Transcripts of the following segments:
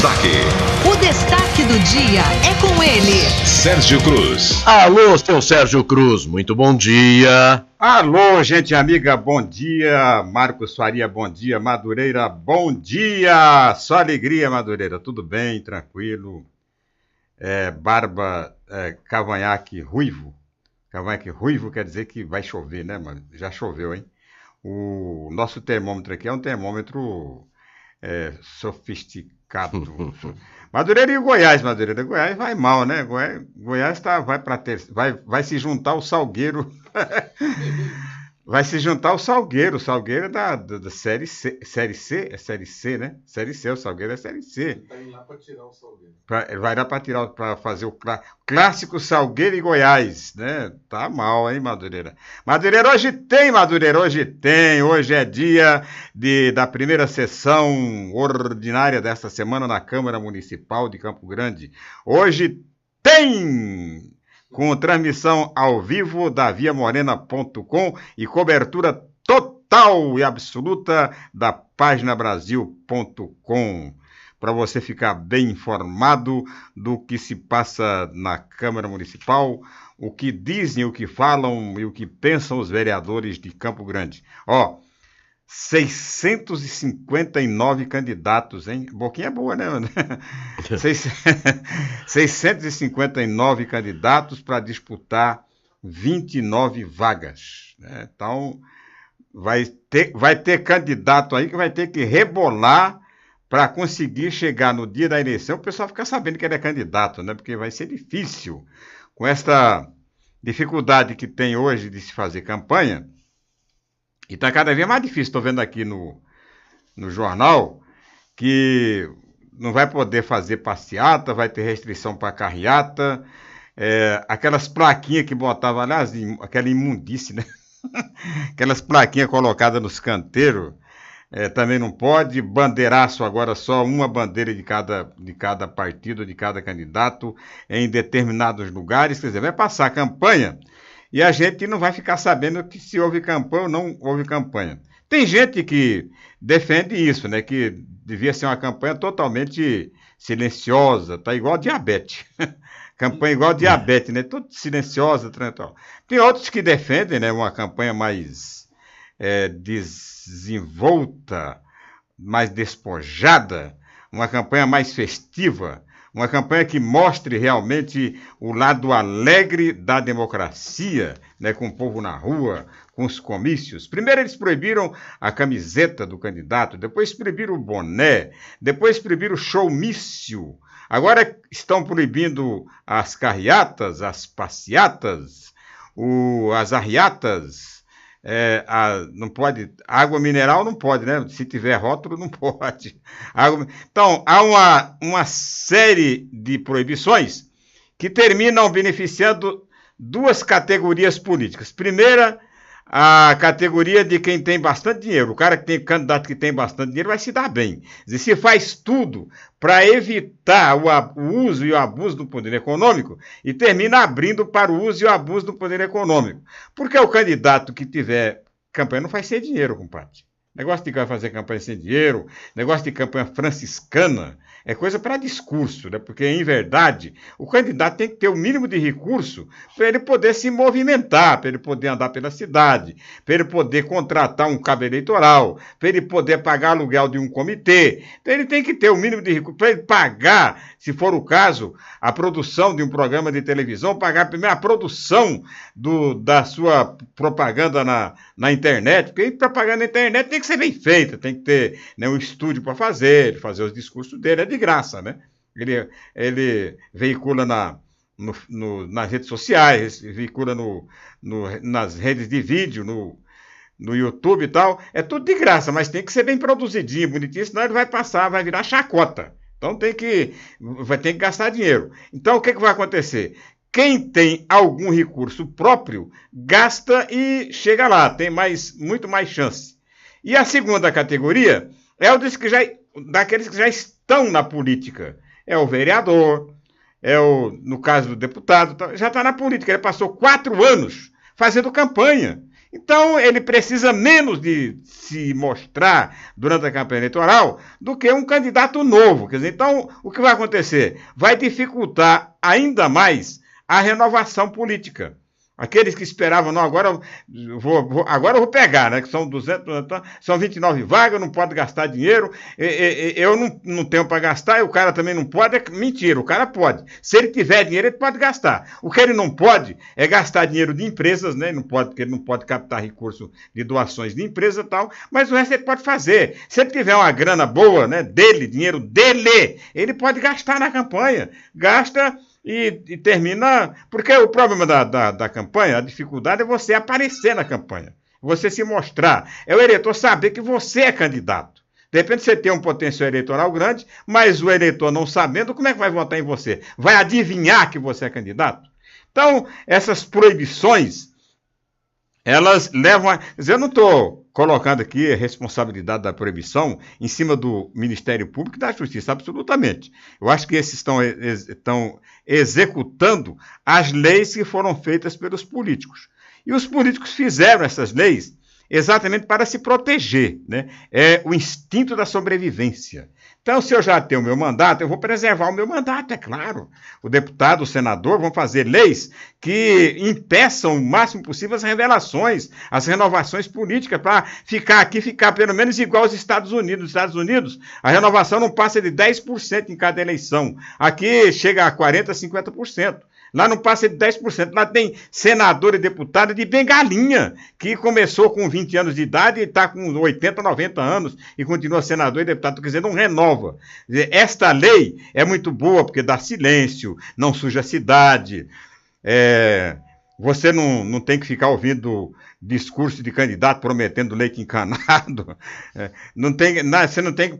destaque. O destaque do dia é com ele, Sérgio Cruz. Alô, seu Sérgio Cruz, muito bom dia. Alô, gente amiga, bom dia. Marcos Faria, bom dia. Madureira, bom dia. Só alegria, Madureira, tudo bem, tranquilo. Barba, cavanhaque ruivo. Cavanhaque ruivo quer dizer que vai chover, né, mano? Já choveu, hein? O nosso termômetro aqui é um termômetro sofisticado. Madureira e Goiás, Madureira. Goiás vai mal, né? Goiás vai se juntar ao Salgueiro. Vai se juntar ao Salgueiro. O Salgueiro é da Série C. Série C? É Série C, né? Série C, o Salgueiro é Série C. Ele tá indo lá para tirar o Salgueiro. Vai lá para fazer o clássico Salgueiro e Goiás, né? Tá mal, hein, Madureira? Madureira, hoje tem, Madureira, hoje tem. Hoje é dia da primeira sessão ordinária desta semana na Câmara Municipal de Campo Grande. Hoje tem! Com transmissão ao vivo da viamorena.com e cobertura total e absoluta da paginabrasil.com, para você ficar bem informado do que se passa na Câmara Municipal, o que dizem, o que falam e o que pensam os vereadores de Campo Grande. 659 candidatos, hein? Boquinha boa, né? 659 candidatos para disputar 29 vagas, né? Então, vai ter candidato aí que vai ter que rebolar para conseguir chegar no dia da eleição, o pessoal ficar sabendo que ele é candidato, né? Porque vai ser difícil. Com esta dificuldade que tem hoje de se fazer campanha, e está cada vez mais difícil. Estou vendo aqui no jornal que não vai poder fazer passeata, vai ter restrição para carreata, aquelas plaquinhas que botavam, aliás, aquela imundície, né? Aquelas plaquinhas colocadas nos canteiros, também não pode. Bandeiraço agora, só uma bandeira de cada partido, de cada candidato, em determinados lugares. Quer dizer, vai passar a campanha e a gente não vai ficar sabendo que se houve campanha ou não houve campanha. Tem gente que defende isso, né? Que devia ser uma campanha totalmente silenciosa, tá igual diabetes. Campanha igual diabetes, né? Tudo silenciosa, tranquilo. Tem outros que defendem, né, uma campanha mais desenvolta, mais despojada, uma campanha mais festiva, uma campanha que mostre realmente o lado alegre da democracia, né, com o povo na rua, com os comícios. Primeiro eles proibiram a camiseta do candidato, depois proibiram o boné, depois proibiram o showmício. Agora estão proibindo as carreatas, as passeatas, as arriatas. Não pode, água mineral não pode, né? Se tiver rótulo, não pode. Então, há uma série de proibições que terminam beneficiando duas categorias políticas. Primeira, a categoria de quem tem bastante dinheiro. O cara que tem candidato que tem bastante dinheiro vai se dar bem. Quer dizer, se faz tudo para evitar o uso e o abuso do poder econômico e termina abrindo para o uso e o abuso do poder econômico. Porque o candidato que tiver campanha não faz sem dinheiro, compadre. Negócio de fazer campanha sem dinheiro, negócio de campanha franciscana, é coisa para discurso, né? Porque, em verdade, o candidato tem que ter o mínimo de recurso para ele poder se movimentar, para ele poder andar pela cidade, para ele poder contratar um cabo eleitoral, para ele poder pagar aluguel de um comitê. Então, ele tem que ter o mínimo de recurso para ele pagar, se for o caso, a produção de um programa de televisão, pagar primeiro a produção da sua propaganda na internet, porque propaganda na internet tem que ser bem feita, tem que ter, né, um estúdio para fazer os discursos dele, é de graça, né? Ele veicula nas redes sociais, veicula nas redes de vídeo, no YouTube e tal, é tudo de graça, mas tem que ser bem produzidinho, bonitinho, senão ele vai virar chacota. Então vai ter que gastar dinheiro. Então o que vai acontecer? Quem tem algum recurso próprio, gasta e chega lá, tem muito mais chance. E a segunda categoria é daqueles que já estão na política. É o vereador, no caso do deputado, já está na política. Ele passou 4 anos fazendo campanha. Então, ele precisa menos de se mostrar durante a campanha eleitoral do que um candidato novo. Quer dizer, então, o que vai acontecer? Vai dificultar ainda mais a renovação política. Aqueles que esperavam, não, agora eu vou pegar, né? Que são 200, são 29 vagas, não pode gastar dinheiro, eu não tenho para gastar, e o cara também não pode. Mentira, o cara pode. Se ele tiver dinheiro, ele pode gastar. O que ele não pode é gastar dinheiro de empresas, né? Não pode, porque ele não pode captar recurso de doações de empresa e tal, mas o resto ele pode fazer. Se ele tiver uma grana boa, né? Dinheiro dele, ele pode gastar na campanha. Gasta. E termina. Porque o problema da campanha, a dificuldade é você aparecer na campanha, você se mostrar. É o eleitor saber que você é candidato. De repente você tem um potencial eleitoral grande, mas o eleitor não sabendo, como é que vai votar em você? Vai adivinhar que você é candidato? Então, essas proibições, elas levam a. Eu não estou colocando aqui a responsabilidade da proibição em cima do Ministério Público e da Justiça, absolutamente. Eu acho que esses estão executando as leis que foram feitas pelos políticos. E os políticos fizeram essas leis exatamente para se proteger, né? É o instinto da sobrevivência. Então, se eu já tenho o meu mandato, eu vou preservar o meu mandato, é claro. O deputado, o senador vão fazer leis que impeçam o máximo possível as renovações políticas, para ficar pelo menos igual aos Estados Unidos. Nos Estados Unidos, a renovação não passa de 10% em cada eleição. Aqui chega a 40%, 50%. Lá não passa de 10%. Lá tem senador e deputado de bengalinha, que começou com 20 anos de idade e está com 80, 90 anos e continua senador e deputado. Quer dizer, não renova. Esta lei é muito boa porque dá silêncio, não suja a cidade. Você não tem que ficar ouvindo discurso de candidato prometendo leite encanado. Você não tem.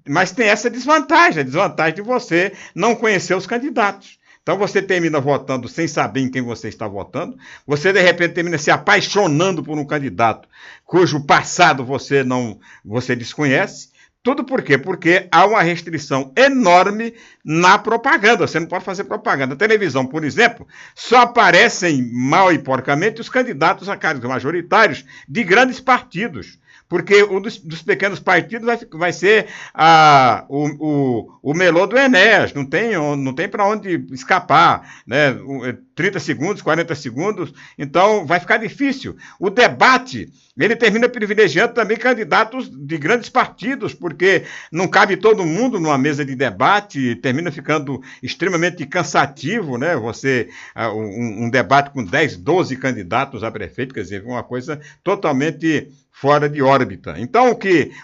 Mas tem essa desvantagem, a desvantagem de você não conhecer os candidatos. Então você termina votando sem saber em quem você está votando, você de repente termina se apaixonando por um candidato cujo passado você desconhece. Tudo por quê? Porque há uma restrição enorme na propaganda. Você não pode fazer propaganda. Na televisão, por exemplo, só aparecem mal e porcamente os candidatos a cargos majoritários de grandes partidos. Porque um dos pequenos partidos vai ser o melô do Enéas, não tem para onde escapar, né? 30 segundos, 40 segundos, então vai ficar difícil. O debate, ele termina privilegiando também candidatos de grandes partidos, porque não cabe todo mundo numa mesa de debate, termina ficando extremamente cansativo, né? Um debate com 10, 12 candidatos a prefeito, quer dizer, uma coisa totalmente fora de órbita. Então,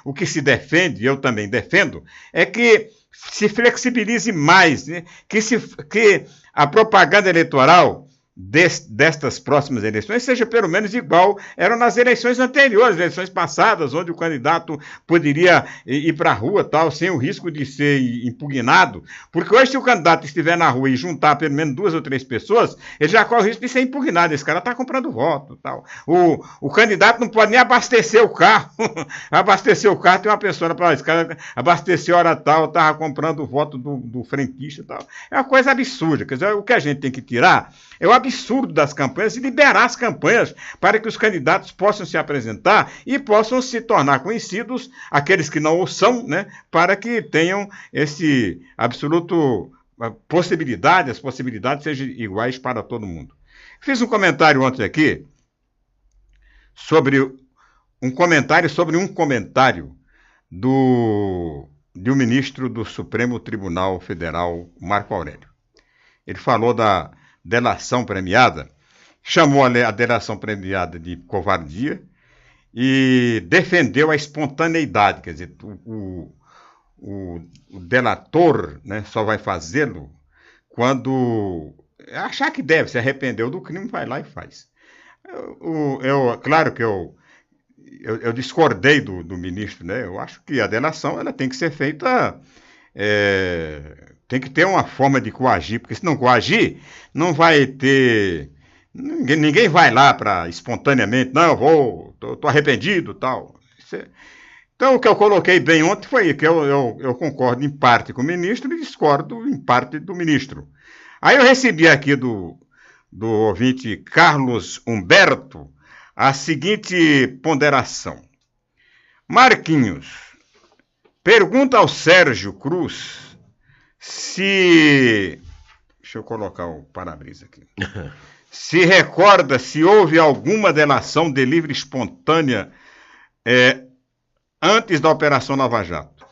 o que se defende, eu também defendo, é que se flexibilize mais, né? Que a propaganda eleitoral destas próximas eleições seja pelo menos igual eram nas eleições anteriores, eleições passadas, onde o candidato poderia ir para a rua, tal, sem o risco de ser impugnado, porque hoje se o candidato estiver na rua e juntar pelo menos 2 ou 3 pessoas, ele já corre o risco de ser impugnado, esse cara está comprando voto, tal. O candidato não pode nem abastecer o carro, abastecer o carro, tem uma pessoa para esse cara abasteceu a hora tal, estava comprando o voto do frentista, tal. É uma coisa absurda, quer dizer, o que a gente tem que tirar é o absurdo das campanhas e liberar as campanhas para que os candidatos possam se apresentar e possam se tornar conhecidos, aqueles que não o são, né, para que tenham esse absoluto possibilidade, as possibilidades sejam iguais para todo mundo. Fiz um comentário ontem aqui sobre um comentário de um ministro do Supremo Tribunal Federal, Marco Aurélio. Ele falou da delação premiada, chamou a delação premiada de covardia e defendeu a espontaneidade, quer dizer, o delator, né, só vai fazê-lo quando achar que deve, se arrependeu do crime, vai lá e faz. Claro que eu discordei do ministro, né? Eu acho que a delação ela tem que ser feita, tem que ter uma forma de coagir, porque se não coagir, não vai ter. Ninguém vai lá para espontaneamente, não, estou arrependido, tal. Então, o que eu coloquei bem ontem foi que eu concordo em parte com o ministro e discordo em parte do ministro. Aí eu recebi aqui do ouvinte Carlos Humberto a seguinte ponderação. Marquinhos, pergunta ao Sérgio Cruz se... Deixa eu colocar o para-brisa aqui. Se recorda se houve alguma delação de livre espontânea antes da Operação Lava Jato.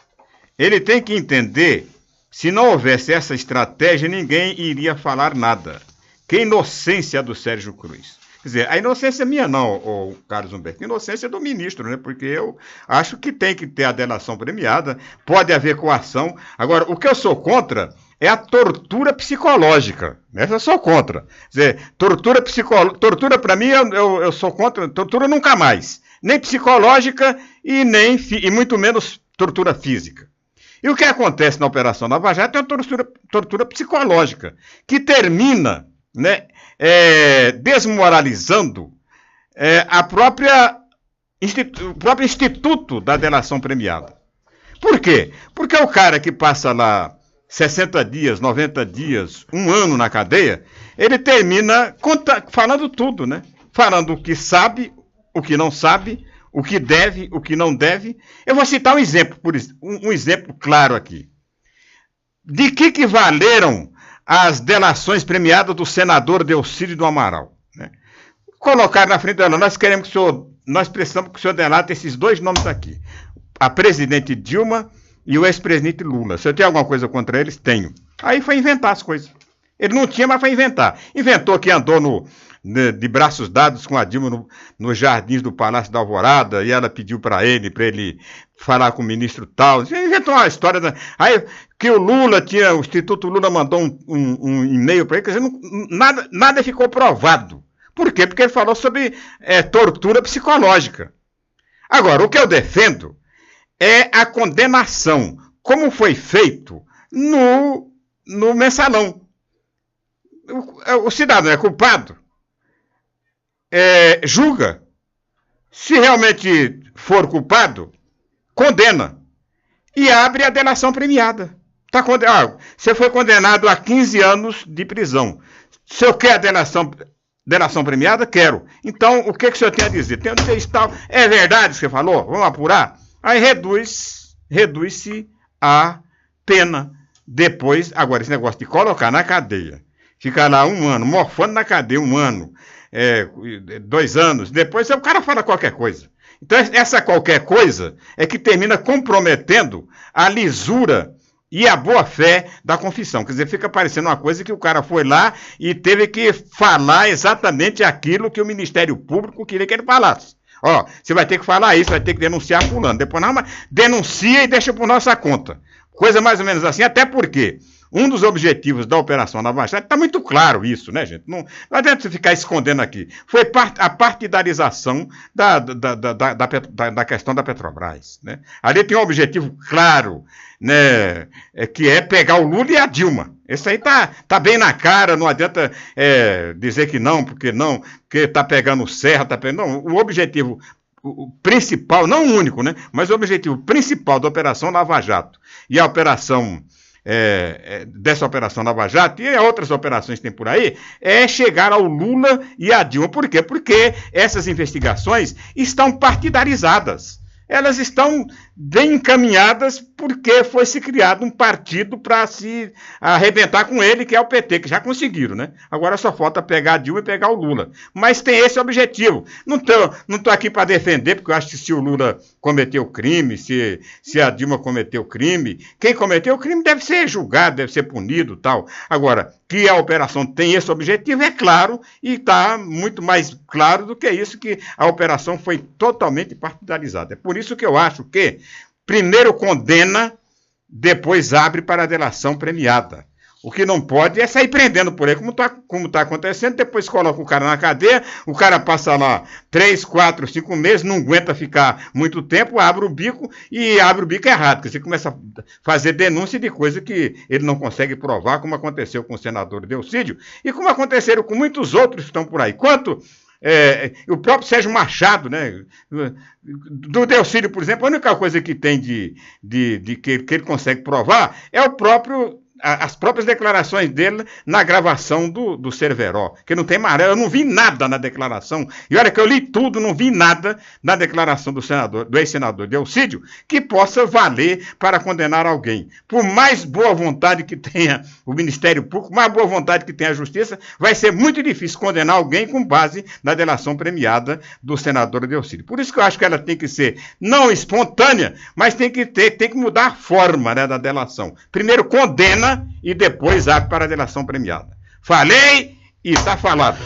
Ele tem que entender, se não houvesse essa estratégia, ninguém iria falar nada. Que inocência do Sérgio Cruz. Quer dizer, a inocência minha não, Carlos Humberto, a inocência do ministro, né? Porque eu acho que tem que ter a delação premiada, pode haver coação. Agora, o que eu sou contra é a tortura psicológica. Essa eu sou contra. Quer dizer, tortura para mim, eu sou contra, tortura nunca mais. Nem psicológica e muito menos tortura física. E o que acontece na Operação Lava Jato é uma tortura psicológica, que termina, né, desmoralizando o próprio instituto da delação premiada. Por quê? Porque o cara que passa lá 60 dias, 90 dias, 1 ano na cadeia, ele termina falando tudo, né? Falando o que sabe, o que não sabe, o que deve, o que não deve. Eu vou citar um exemplo, um exemplo claro aqui. De que valeram as delações premiadas do senador Delcídio do Amaral? Né? Colocar na frente dela, nós precisamos que o senhor delate esses 2 nomes aqui. A presidente Dilma e o ex-presidente Lula. Se eu tenho alguma coisa contra eles, tenho. Aí foi inventar as coisas. Ele não tinha, mas foi inventar. Inventou que andou de braços dados com a Dilma nos jardins do Palácio da Alvorada, e ela pediu para ele falar com o ministro tal. Inventou uma história. Aí que o Instituto Lula mandou um e-mail para ele, quer dizer, nada ficou provado. Por quê? Porque ele falou sobre tortura psicológica. Agora, o que eu defendo é a condenação, como foi feito no mensalão. O cidadão é culpado, julga. Se realmente for culpado, condena. E abre a delação premiada. Você foi condenado a 15 anos de prisão. Se eu quero a delação premiada, quero. Então, o que o senhor tem a dizer? Tem a dizer isso tal. É verdade que você falou? Vamos apurar? Aí reduz-se a pena. Depois, agora, esse negócio de colocar na cadeia, ficar lá 1 ano, morfando na cadeia 1 ano, 2 anos, depois o cara fala qualquer coisa. Então, essa qualquer coisa é que termina comprometendo a lisura e a boa-fé da confissão. Quer dizer, fica parecendo uma coisa que o cara foi lá e teve que falar exatamente aquilo que o Ministério Público queria que ele falasse. Você vai ter que falar isso, vai ter que denunciar fulano. Depois não, mas denuncia e deixa por nossa conta. Coisa mais ou menos assim, até porque um dos objetivos da Operação Lava Jato, está muito claro isso, né, gente? Não adianta você ficar escondendo aqui. Foi a partidarização da questão da Petrobras, né? Ali tem um objetivo claro, né, que é pegar o Lula e a Dilma. Isso aí tá bem na cara, não adianta dizer que não, porque tá pegando serra, não, o objetivo principal, não o único, né, mas o objetivo principal da Operação Lava Jato e a operação dessa Operação Lava Jato e outras operações que tem por aí, é chegar ao Lula e à Dilma. Por quê? Porque essas investigações estão partidarizadas. Elas estão bem encaminhadas porque foi se criado um partido para se arrebentar com ele, que é o PT, que já conseguiram, né? Agora só falta pegar a Dilma e pegar o Lula. Mas tem esse objetivo. Não tô aqui para defender, porque eu acho que se o Lula cometeu crime, se a Dilma cometeu crime, quem cometeu o crime deve ser julgado, deve ser punido e tal. Agora, que a operação tem esse objetivo, é claro, e está muito mais claro do que isso, que a operação foi totalmente partidarizada. É por isso que eu acho que primeiro condena, depois abre para a delação premiada. O que não pode é sair prendendo por aí, como tá acontecendo, depois coloca o cara na cadeia, o cara passa lá 3, 4, 5 meses, não aguenta ficar muito tempo, abre o bico errado, porque você começa a fazer denúncia de coisa que ele não consegue provar, como aconteceu com o senador Delcídio, e como aconteceram com muitos outros que estão por aí. O próprio Sérgio Machado, né? Do Delcídio, por exemplo, a única coisa que tem que ele consegue provar é o próprio as próprias declarações dele na gravação do Cerveró, que não tem maré. Eu não vi nada na declaração, e olha que eu li tudo, não vi nada na declaração do ex-senador Delcídio que possa valer para condenar alguém. Por mais boa vontade que tenha o Ministério Público, mais boa vontade que tenha a Justiça, vai ser muito difícil condenar alguém com base na delação premiada do senador Delcídio. Por isso que eu acho que ela tem que ser não espontânea, mas tem que mudar a forma, né, da delação. Primeiro condena e depois abre para a delação premiada. Falei e está falado.